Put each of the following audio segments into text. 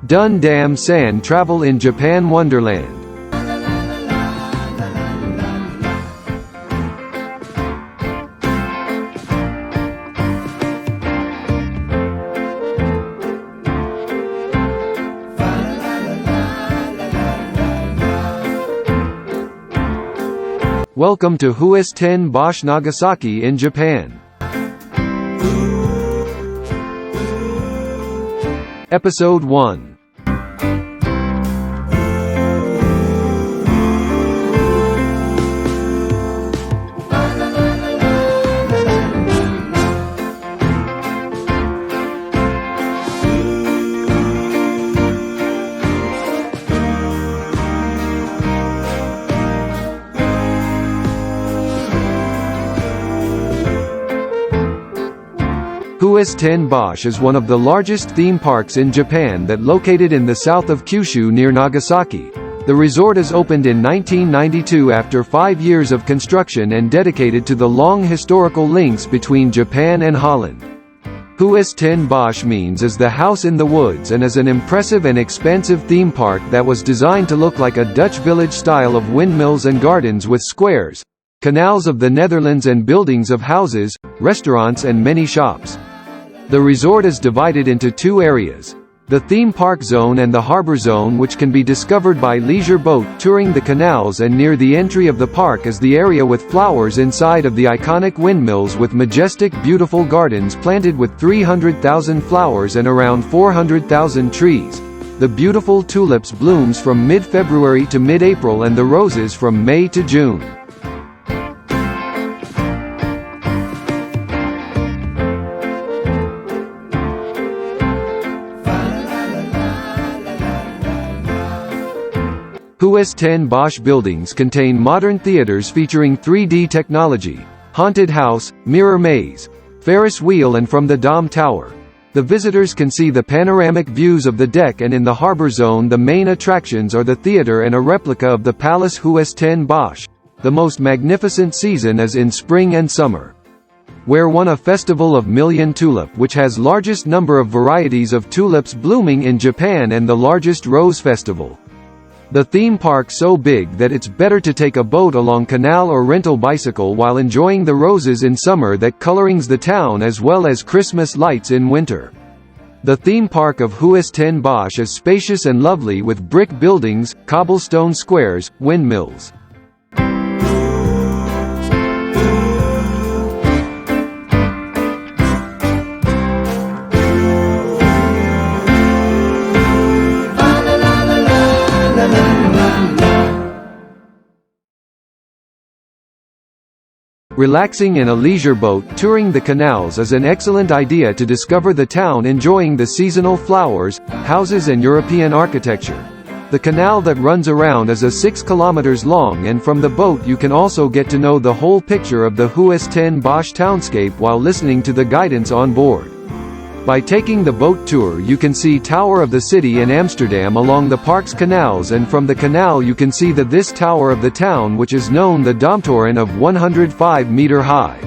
DunDem San Travel in Japan Wonderland. Welcome to Huis Bosch Nagasaki in Japan. Episode 1. Huis Bosch is one of the largest theme parks in Japan that located in the south of Kyushu near Nagasaki. The resort is opened in 1992 after 5 years of construction and dedicated to the long historical links between Japan and Holland. Huis Bosch means is the house in the woods and is an impressive and expansive theme park that was designed to look like a Dutch village style of windmills and gardens with squares, canals of the Netherlands and buildings of houses, restaurants and many shops. The resort is divided into two areas: the theme park zone and the harbor zone, which can be discovered by leisure boat touring the canals, and near the entry of the park is the area with flowers inside of the iconic windmills with majestic beautiful gardens planted with 300,000 flowers and around 400,000 trees. The beautiful tulips blooms from mid-February to mid-April and the roses from May to June. Huis Bosch buildings contain modern theaters featuring 3D technology, haunted house, mirror maze, Ferris wheel and from the Dom Tower. The visitors can see the panoramic views of the deck, and in the harbor zone the main attractions are the theater and a replica of the Palace Huis Bosch. The most magnificent season is in spring and summer, where won a festival of Million Tulip, which has largest number of varieties of tulips blooming in Japan and the largest rose festival. The theme park so big that it's better to take a boat along canal or rental bicycle while enjoying the roses in summer that colorings the town as well as Christmas lights in winter. The theme park of Huis Bosch is spacious and lovely with brick buildings, cobblestone squares, windmills. Relaxing in a leisure boat touring the canals is an excellent idea to discover the town, enjoying the seasonal flowers, houses and European architecture. The canal that runs around is 6 kilometers long, and from the boat you can also get to know the whole picture of the Huis Bosch townscape while listening to the guidance on board. By taking the boat tour you can see Tower of the City in Amsterdam along the park's canals, and from the canal you can see this Tower of the town, which is known the Domtoren of 105 meter high.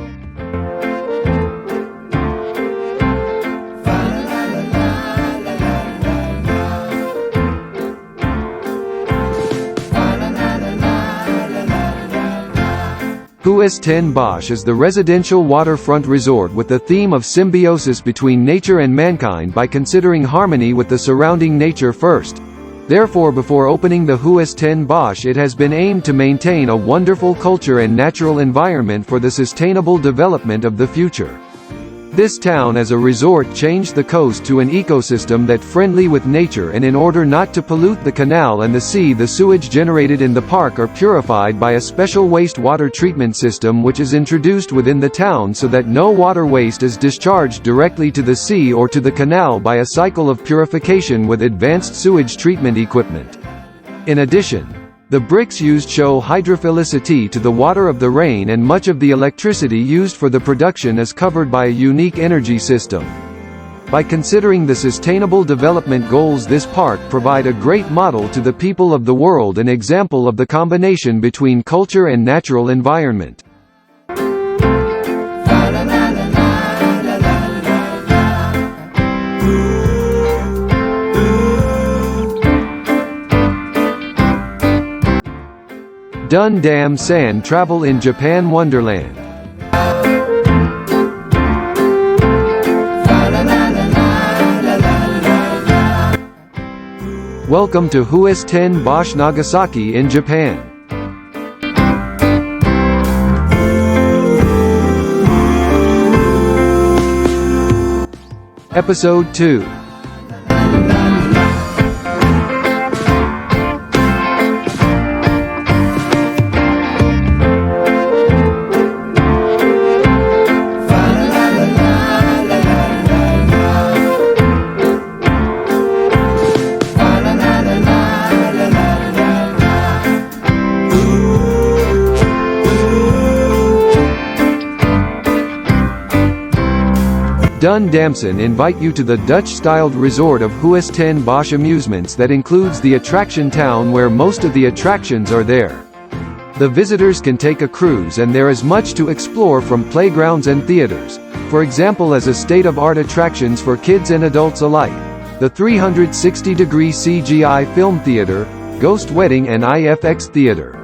Huis Bosch is the residential waterfront resort with the theme of symbiosis between nature and mankind by considering harmony with the surrounding nature first. Therefore, before opening the Huis Bosch, it has been aimed to maintain a wonderful culture and natural environment for the sustainable development of the future. This town as a resort changed the coast to an ecosystem that friendly with nature, and in order not to pollute the canal and the sea, the sewage generated in the park are purified by a special wastewater treatment system which is introduced within the town so that no water waste is discharged directly to the sea or to the canal by a cycle of purification with advanced sewage treatment equipment. In addition, the bricks used show hydrophilicity to the water of the rain, and much of the electricity used for the production is covered by a unique energy system. By considering the sustainable development goals, this park provide a great model to the people of the world, an example of the combination between culture and natural environment. DunDem San Travel in Japan Wonderland. Welcome to Huis 10 Bosch Nagasaki in Japan. Episode 2. DunDamSan invite you to the Dutch-styled resort of Huis 10 Bosch Amusements that includes the attraction town where most of the attractions are there. The visitors can take a cruise and there is much to explore from playgrounds and theaters, for example as a state-of-art attractions for kids and adults alike, the 360-degree CGI film theater, Ghost Wedding and IFX theater.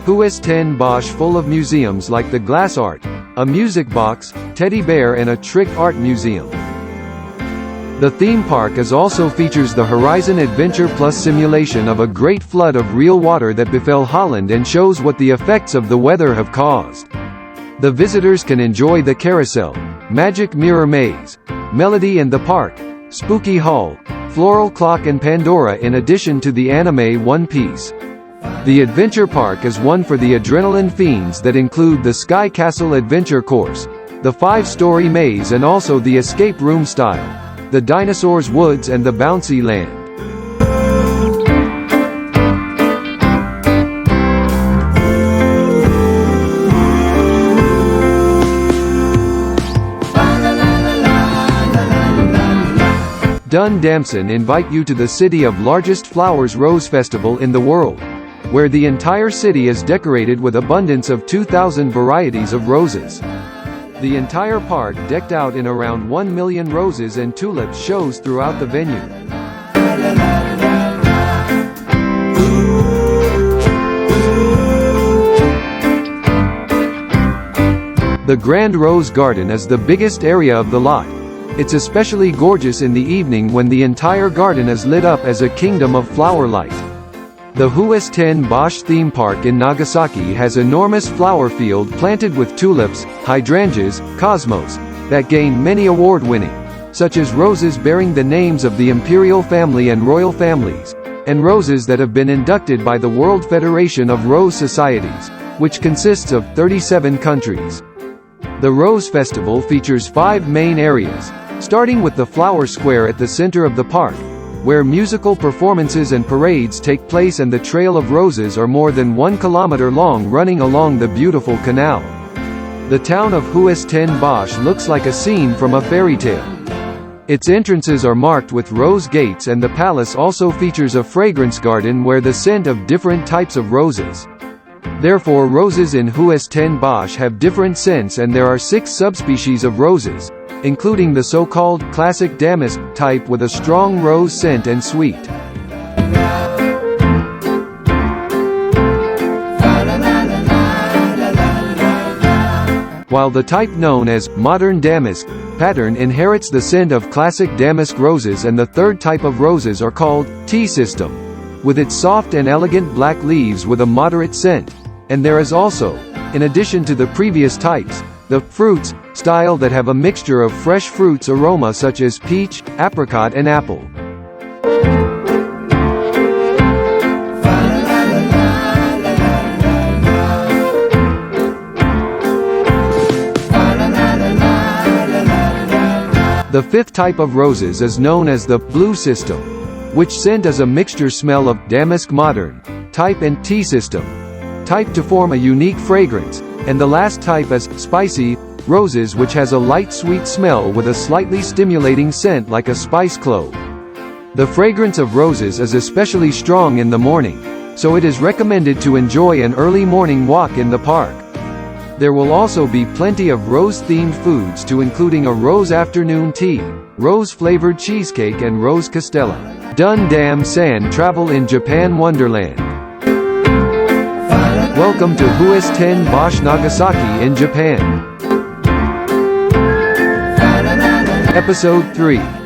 Huis 10 Bosch full of museums like the glass art, a music box, teddy bear and a trick art museum. The theme park also features the Horizon Adventure Plus simulation of a great flood of real water that befell Holland and shows what the effects of the weather have caused. The visitors can enjoy the Carousel, Magic Mirror Maze, Melody in the Park, Spooky Hall, Floral Clock and Pandora in addition to the anime One Piece. The Adventure Park is one for the adrenaline fiends that include the Sky Castle Adventure Course, the 5-story maze and also the escape room style, the Dinosaurs Woods and the Bouncy Land. DunDamSan invite you to the city of largest flowers rose festival in the world, where the entire city is decorated with abundance of 2,000 varieties of roses. The entire park decked out in around 1 million roses and tulips shows throughout the venue. The Grand Rose Garden is the biggest area of the lot. It's especially gorgeous in the evening when the entire garden is lit up as a kingdom of flower light. The Huis 10 Bosch theme park in Nagasaki has enormous flower field planted with tulips, hydrangeas, cosmos, that gained many award-winning, such as roses bearing the names of the imperial family and royal families, and roses that have been inducted by the World Federation of Rose Societies, which consists of 37 countries. The Rose Festival features 5 main areas, starting with the Flower Square at the center of the park, where musical performances and parades take place and the Trail of Roses are more than 1 kilometer long running along the beautiful canal. The town of Huis 10 Bosch looks like a scene from a fairy tale. Its entrances are marked with rose gates and the palace also features a fragrance garden where the scent of different types of roses. Therefore roses in Huis 10 Bosch have different scents and there are 6 subspecies of roses, including the so-called classic damask type with a strong rose scent and sweet. While the type known as modern damask pattern inherits the scent of classic damask roses and the third type of roses are called tea system, with its soft and elegant black leaves with a moderate scent, and there is also, in addition to the previous types, the fruits style that have a mixture of fresh fruits aroma such as peach, apricot and apple. The 5th type of roses is known as the blue system, which scent is a mixture smell of damask modern type and tea system type to form a unique fragrance, and the last type is spicy roses which has a light sweet smell with a slightly stimulating scent like a spice clove. The fragrance of roses is especially strong in the morning, so it is recommended to enjoy an early morning walk in the park. There will also be plenty of rose-themed foods to including a rose afternoon tea, rose-flavored cheesecake and rose castella. DunDem San Travel in Japan Wonderland. Welcome to Huis 10 Bosch Nagasaki in Japan. Episode 3.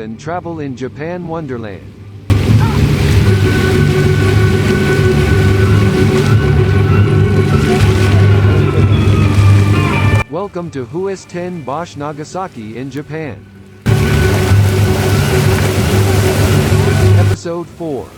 DunDamSan travel in Japan Wonderland. Welcome to Who's 10 Bosch Nagasaki in Japan. Episode 4.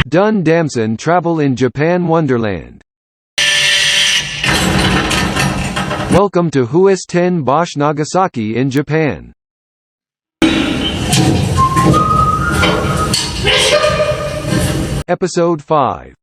DunDamSan travel in Japan Wonderland. Welcome to Who's 10 Bosch Nagasaki in Japan. Episode 5.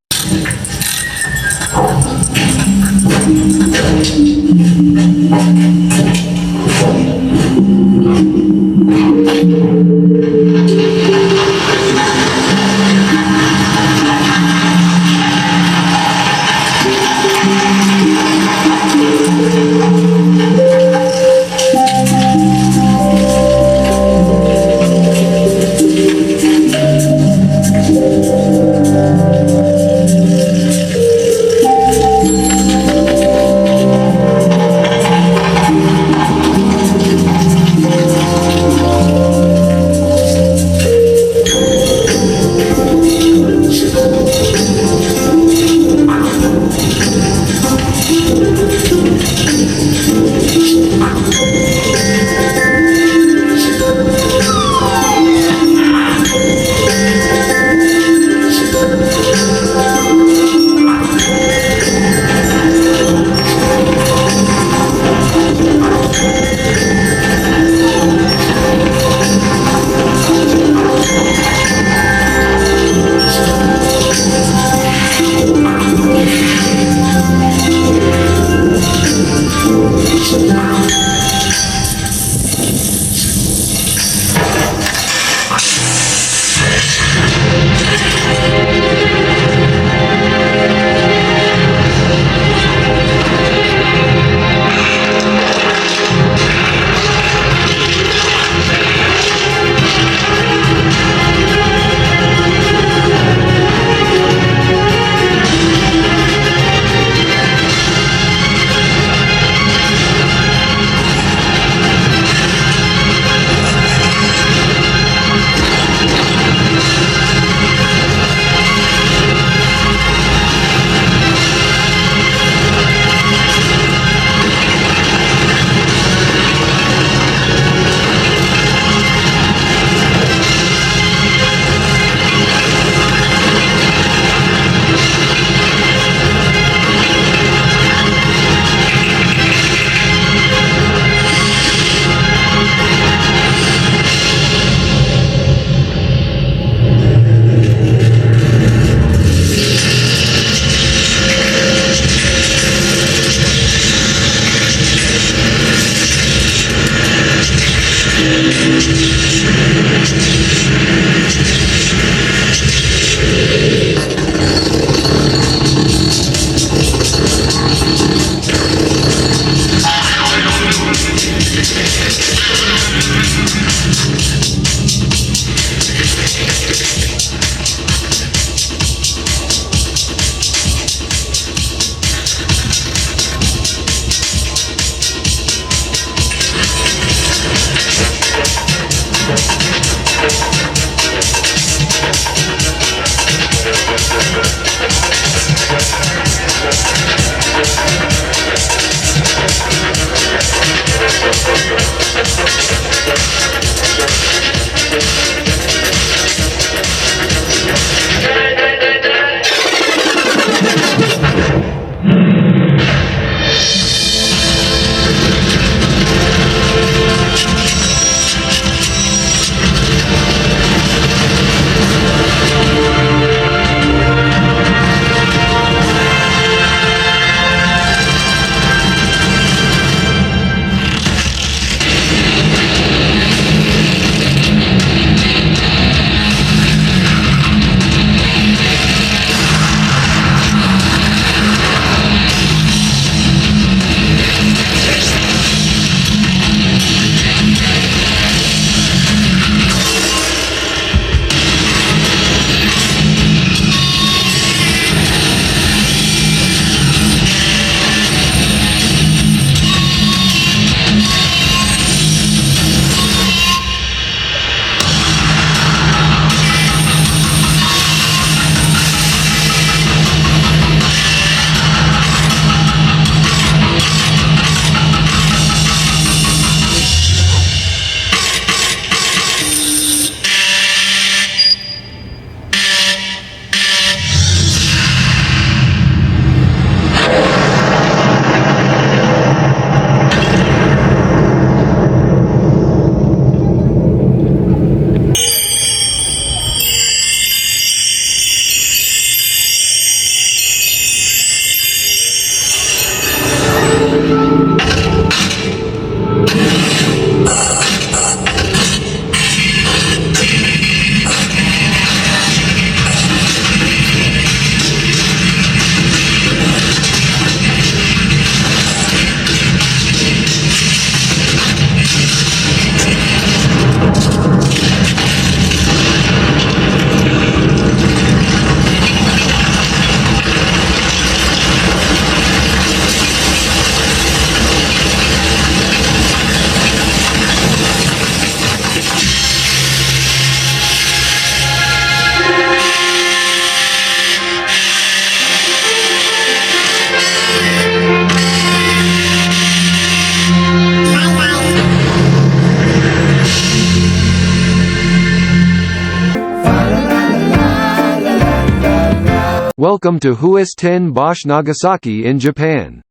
Welcome to Who's 10 Bosch Nagasaki in Japan.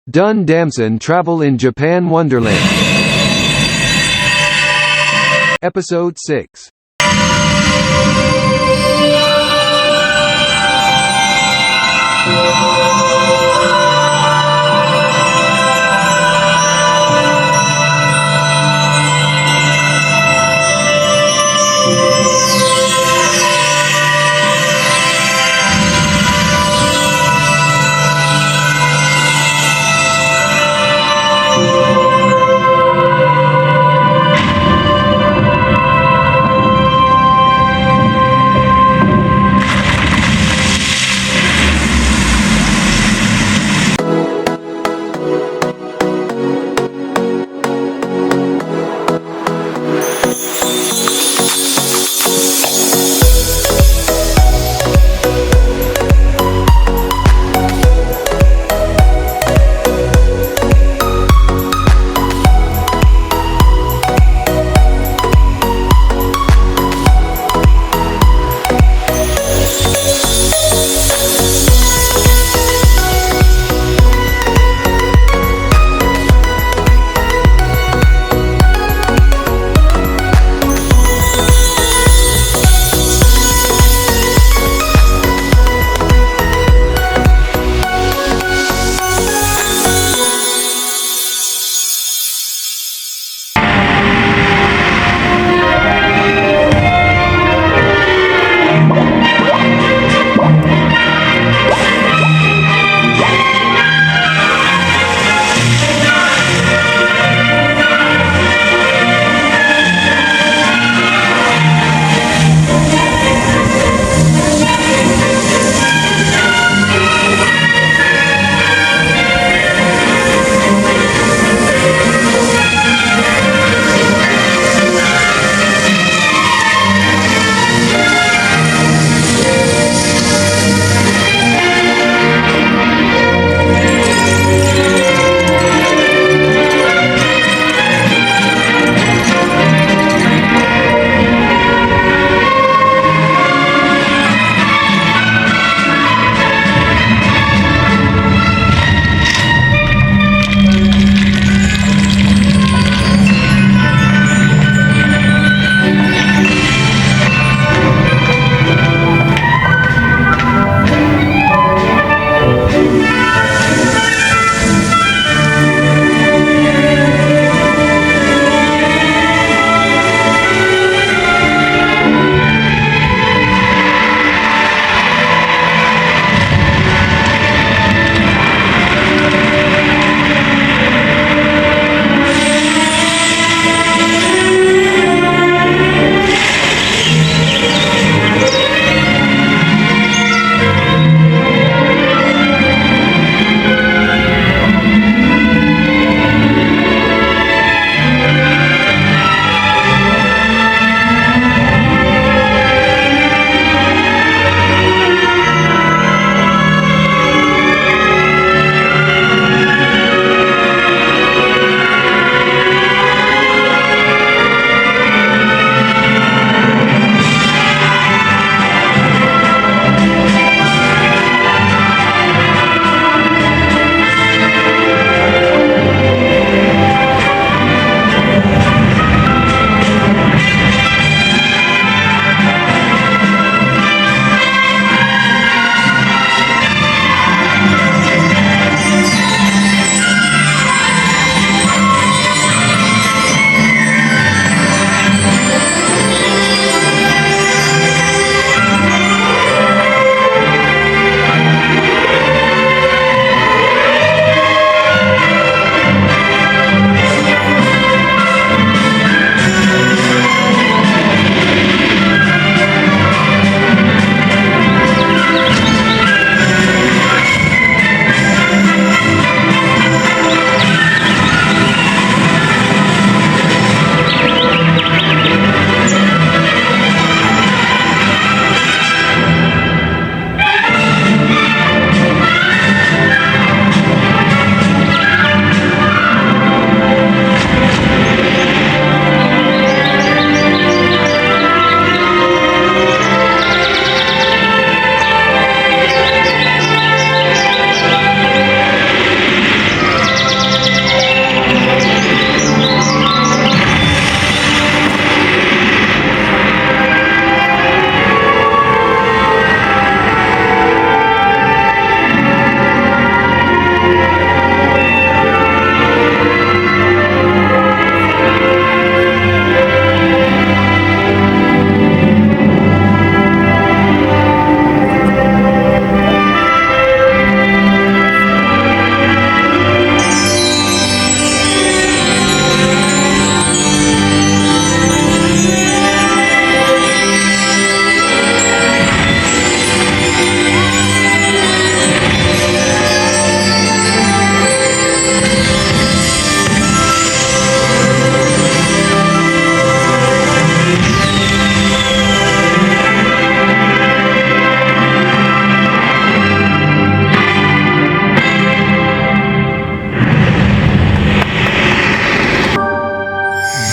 DunDamSan Travel in Japan Wonderland. Episode 6.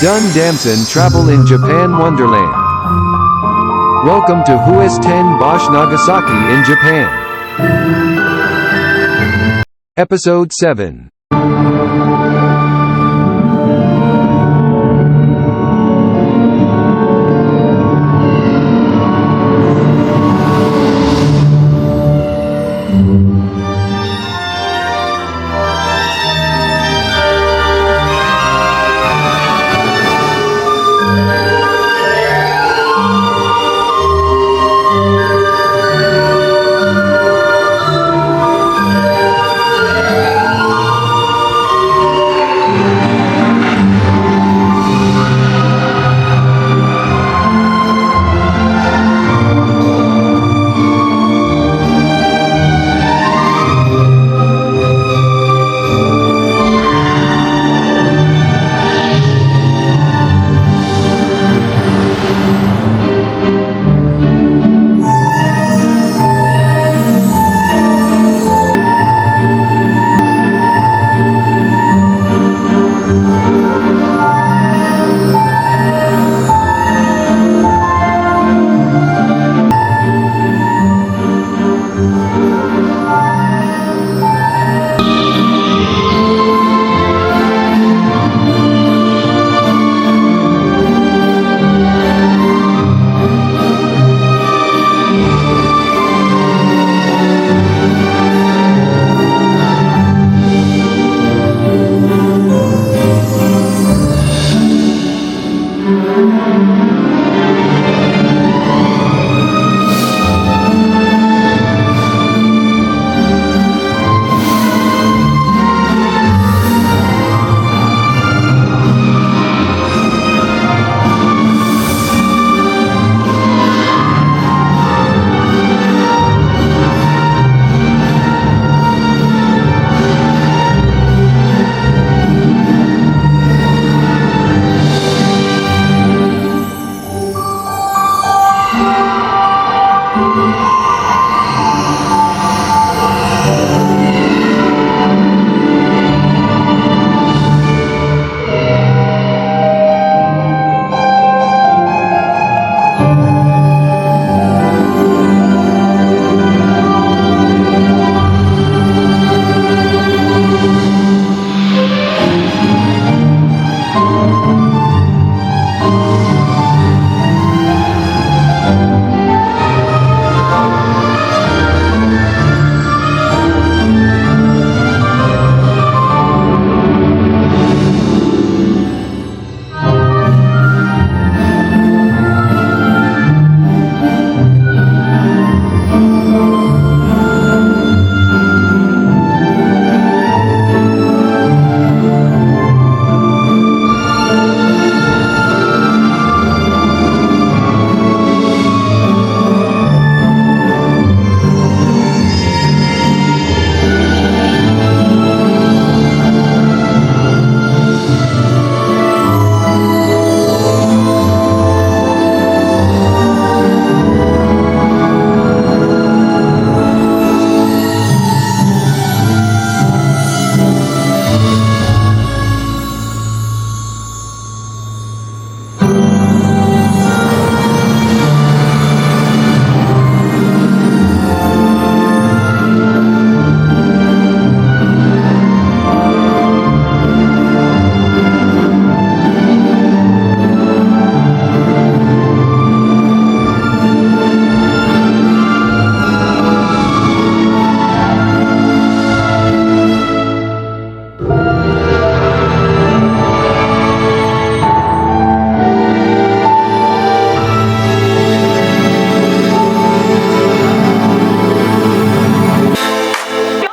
DunDamSan travel in Japan Wonderland. Welcome to Huis 10 Bosch Nagasaki in Japan. Episode 7.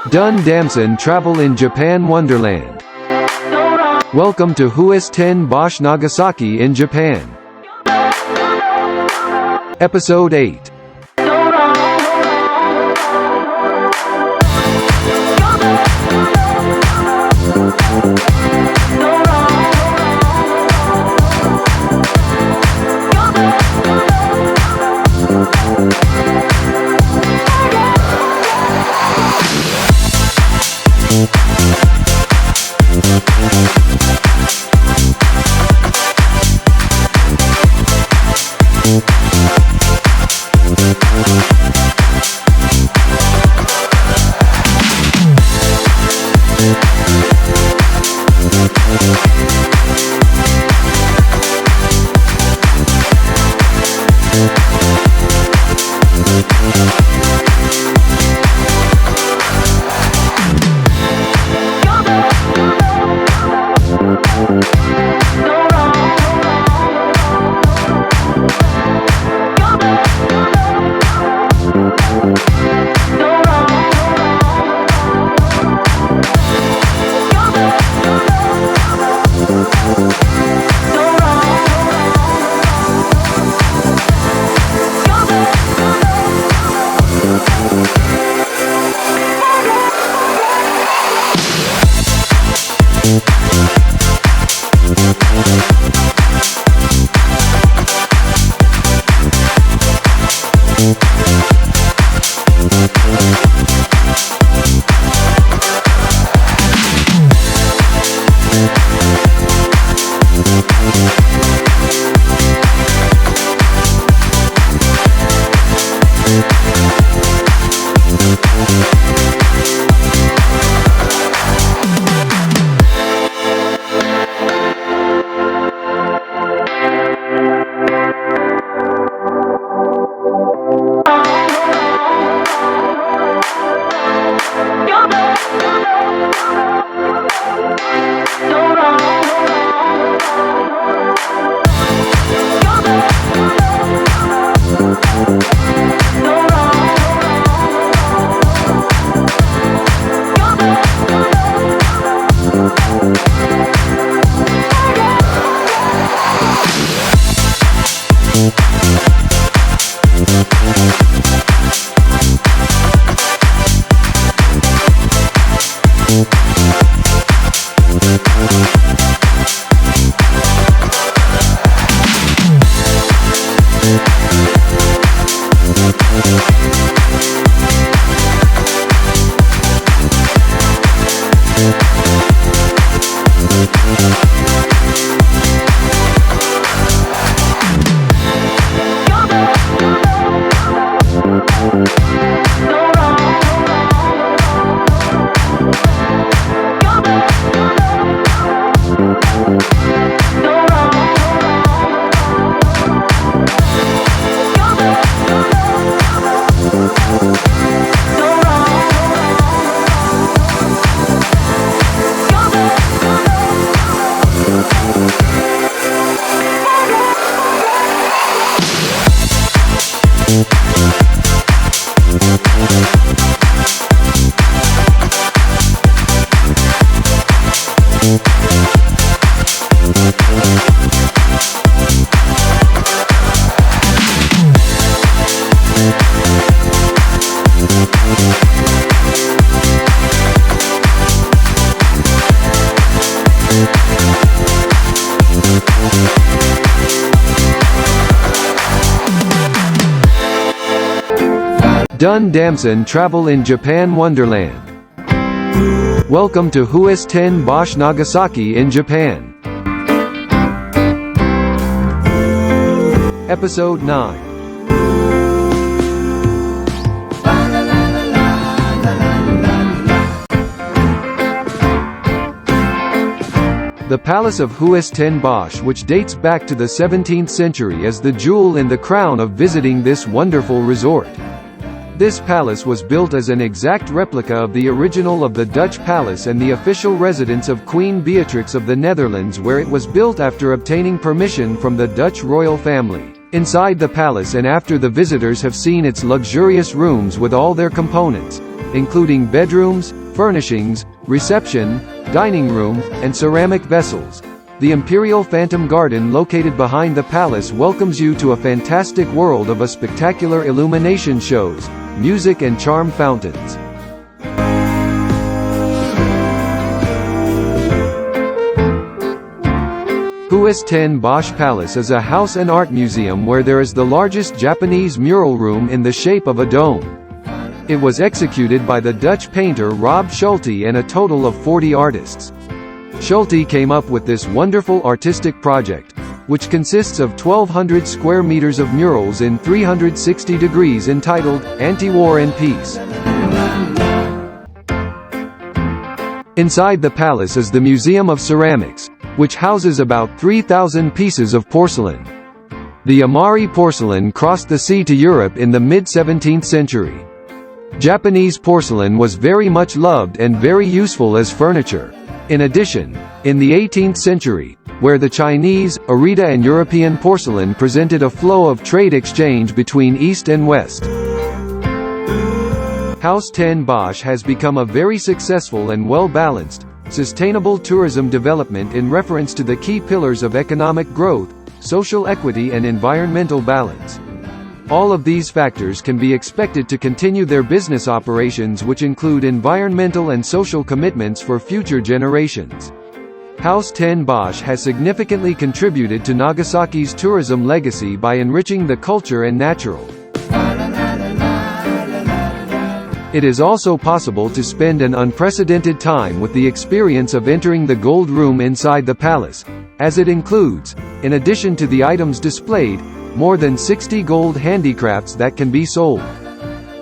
DunDamSan travel in Japan Wonderland. Welcome to Huis 10 Bosch Nagasaki in Japan. Episode 8. DunDamSan Travel in Japan Wonderland. Welcome to Huis 10 Bosch Nagasaki in Japan. Episode 9. The Palace of Huis 10 Bosch, which dates back to the 17th century, is the jewel in the crown of visiting this wonderful resort. This palace was built as an exact replica of the original of the Dutch palace and the official residence of Queen Beatrix of the Netherlands, where it was built after obtaining permission from the Dutch royal family. Inside the palace and after the visitors have seen its luxurious rooms with all their components, including bedrooms, furnishings, reception, dining room, and ceramic vessels, the Imperial Phantom Garden located behind the palace welcomes you to a fantastic world of spectacular illumination shows, music and charm fountains. Huis 10 Bosch Palace is a house and art museum where there is the largest Japanese mural room in the shape of a dome. It was executed by the Dutch painter Rob Schulte and a total of 40 artists. Schulte came up with this wonderful artistic project, which consists of 1,200 square meters of murals in 360 degrees entitled, Anti-War and Peace. Inside the palace is the Museum of Ceramics, which houses about 3,000 pieces of porcelain. The Amari porcelain crossed the sea to Europe in the mid-17th century. Japanese porcelain was very much loved and very useful as furniture. In addition, in the 18th century, where the Chinese, Arita and European porcelain presented a flow of trade exchange between East and West. Huis 10 Bosch has become a very successful and well-balanced, sustainable tourism development in reference to the key pillars of economic growth, social equity and environmental balance. All of these factors can be expected to continue their business operations, which include environmental and social commitments for future generations. Huis 10 Bosch has significantly contributed to Nagasaki's tourism legacy by enriching the culture and natural. It is also possible to spend an unprecedented time with the experience of entering the gold room inside the palace, as it includes, in addition to the items displayed, more than 60 gold handicrafts that can be sold.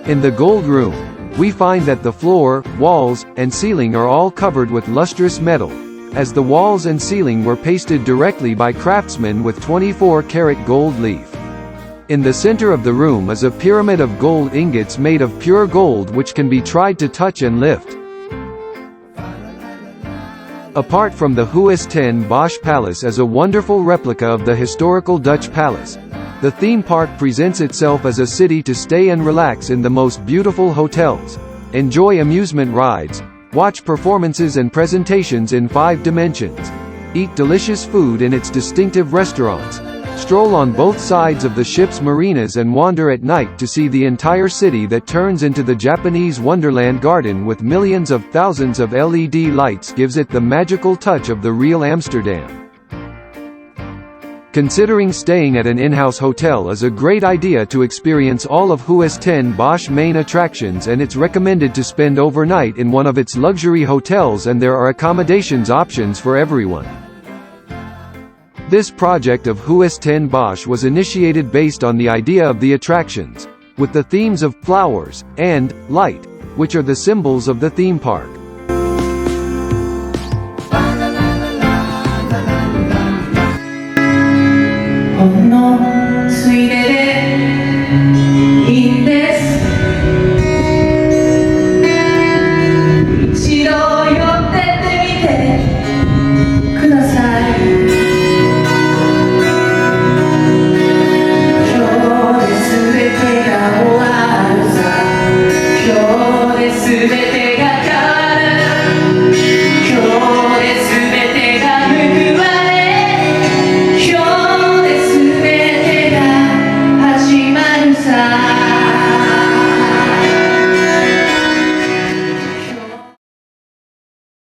In the gold room, we find that the floor, walls, and ceiling are all covered with lustrous metal, as the walls and ceiling were pasted directly by craftsmen with 24-karat gold leaf. In the center of the room is a pyramid of gold ingots made of pure gold which can be tried to touch and lift. Apart from the Huis ten Bosch Palace as a wonderful replica of the historical Dutch palace, the theme park presents itself as a city to stay and relax in the most beautiful hotels, enjoy amusement rides, watch performances and presentations in 5 dimensions, eat delicious food in its distinctive restaurants, stroll on both sides of the ship's marinas and wander at night to see the entire city that turns into the Japanese Wonderland garden with millions of thousands of LED lights gives it the magical touch of the real Amsterdam. Considering staying at an in-house hotel is a great idea to experience all of Huis ten Bosch main attractions, and it's recommended to spend overnight in one of its luxury hotels, and there are accommodations options for everyone. This project of Huis ten Bosch was initiated based on the idea of the attractions, with the themes of flowers and light, which are the symbols of the theme park.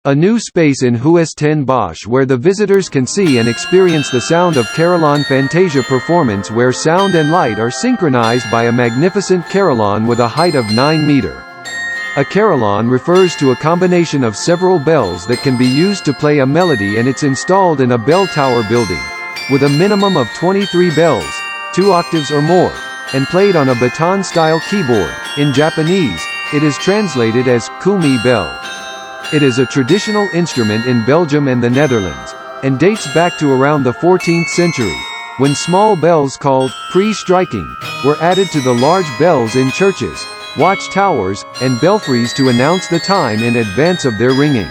A new space in Huis ten Bosch where the visitors can see and experience the sound of carillon Fantasia performance, where sound and light are synchronized by a magnificent carillon with a height of 9 meters. A carillon refers to a combination of several bells that can be used to play a melody, and it's installed in a bell tower building, with a minimum of 23 bells, 2 octaves or more, and played on a baton-style keyboard. In Japanese, it is translated as kumi bell. It is a traditional instrument in Belgium and the Netherlands, and dates back to around the 14th century, when small bells called pre-striking were added to the large bells in churches, watch towers, and belfries to announce the time in advance of their ringing.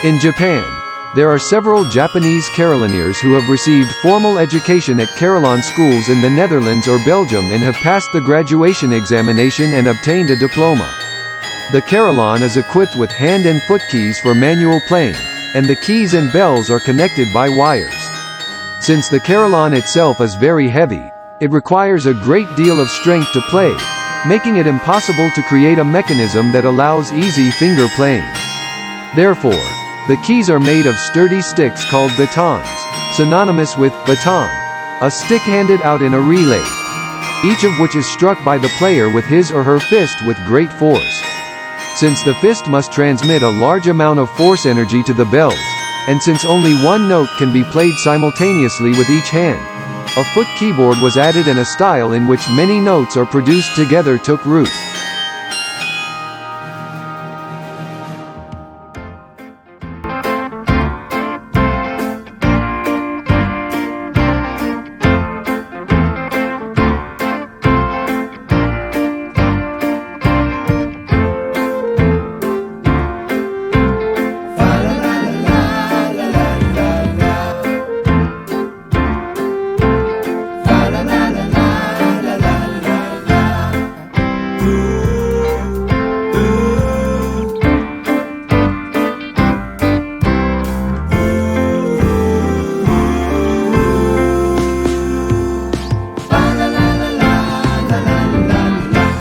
In Japan, there are several Japanese carillonneurs who have received formal education at carillon schools in the Netherlands or Belgium and have passed the graduation examination and obtained a diploma. The carillon is equipped with hand and foot keys for manual playing, and the keys and bells are connected by wires. Since the carillon itself is very heavy, it requires a great deal of strength to play, making it impossible to create a mechanism that allows easy finger playing. Therefore, the keys are made of sturdy sticks called batons, synonymous with baton, a stick handed out in a relay, each of which is struck by the player with his or her fist with great force. Since the fist must transmit a large amount of force energy to the bells, and since only one note can be played simultaneously with each hand, a foot keyboard was added, and a style in which many notes are produced together took root.